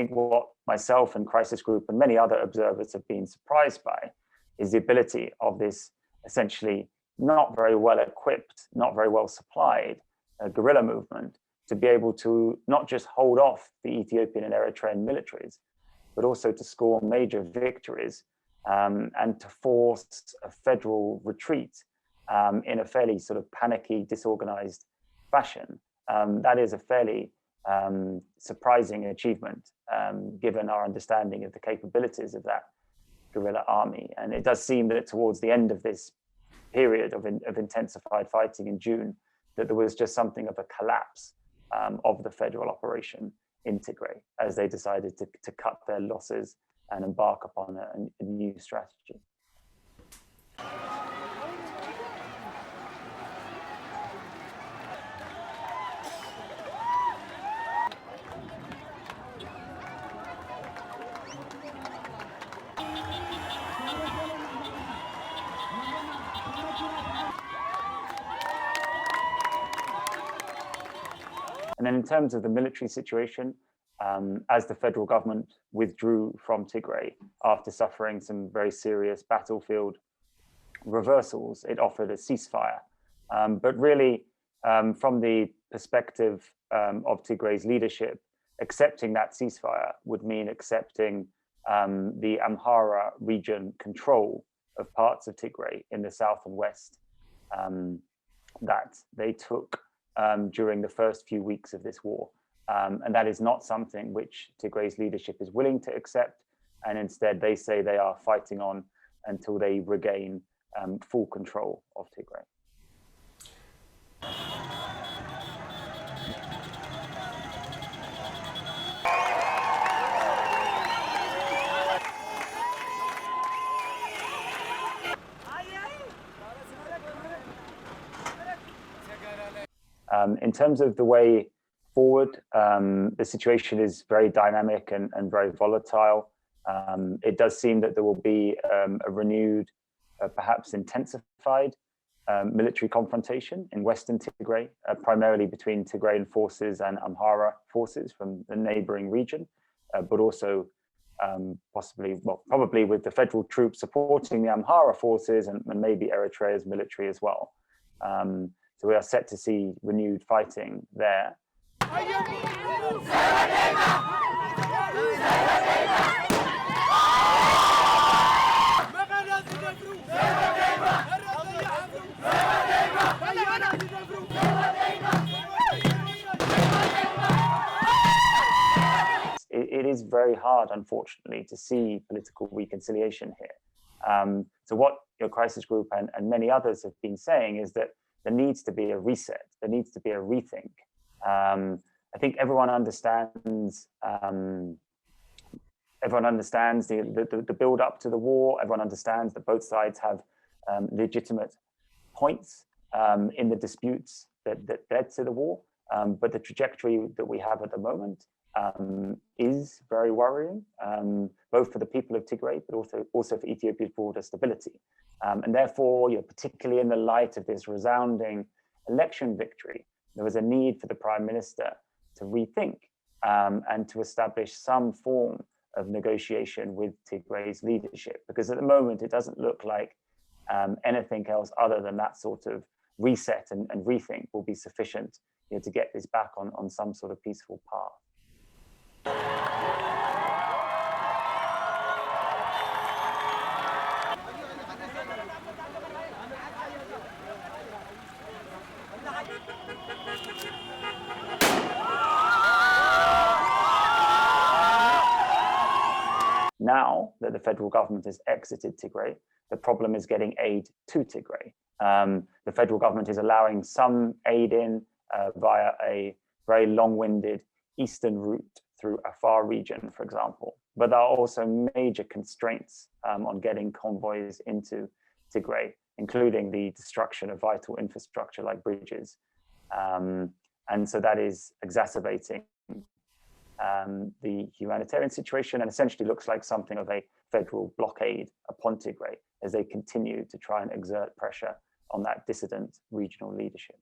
think what myself and Crisis Group and many other observers have been surprised by is the ability of this essentially not very well equipped, not very well supplied guerrilla movement to be able to not just hold off the Ethiopian and Eritrean militaries, but also to score major victories and to force a federal retreat in a fairly sort of panicky, disorganized fashion. That is a fairly surprising achievement, given our understanding of the capabilities of that guerrilla army. And it does seem that towards the end of this period of intensified fighting in June, that there was just something of a collapse of the federal operation in Tigray as they decided to cut their losses and embark upon a new strategy. And then in terms of the military situation, as the federal government withdrew from Tigray after suffering some very serious battlefield reversals, it offered a ceasefire. But really, from the perspective of Tigray's leadership, accepting that ceasefire would mean accepting the Amhara region control of parts of Tigray in the south and west that they took during the first few weeks of this war. And that is not something which Tigray's leadership is willing to accept. And instead, they say they are fighting on until they regain full control of Tigray. In terms of the way forward, the situation is very dynamic and very volatile. It does seem that there will be a renewed, perhaps intensified military confrontation in Western Tigray, primarily between Tigrayan forces and Amhara forces from the neighboring region, but also possibly, well, probably with the federal troops supporting the Amhara forces and maybe Eritrea's military as well. So we are set to see renewed fighting there. It is very hard, unfortunately, to see political reconciliation here. So what your Crisis Group and many others have been saying is that there needs to be a reset, there needs to be a rethink. I think everyone understands the build up to the war. Everyone understands that both sides have legitimate points in the disputes that led to the war. But the trajectory that we have at the moment is very worrying, both for the people of Tigray, but also for Ethiopia's broader stability. And therefore, particularly in the light of this resounding election victory, there was a need for the Prime Minister to rethink and to establish some form of negotiation with Tigray's leadership, because at the moment it doesn't look like anything else other than that sort of reset and rethink will be sufficient to get this back on some sort of peaceful path. Now that the federal government has exited Tigray, the problem is getting aid to Tigray. The federal government is allowing some aid in via a very long-winded eastern route through Afar region, for example. But there are also major constraints on getting convoys into Tigray, including the destruction of vital infrastructure like bridges. And so that is exacerbating the humanitarian situation, and essentially looks like something of a federal blockade upon Tigray as they continue to try and exert pressure on that dissident regional leadership.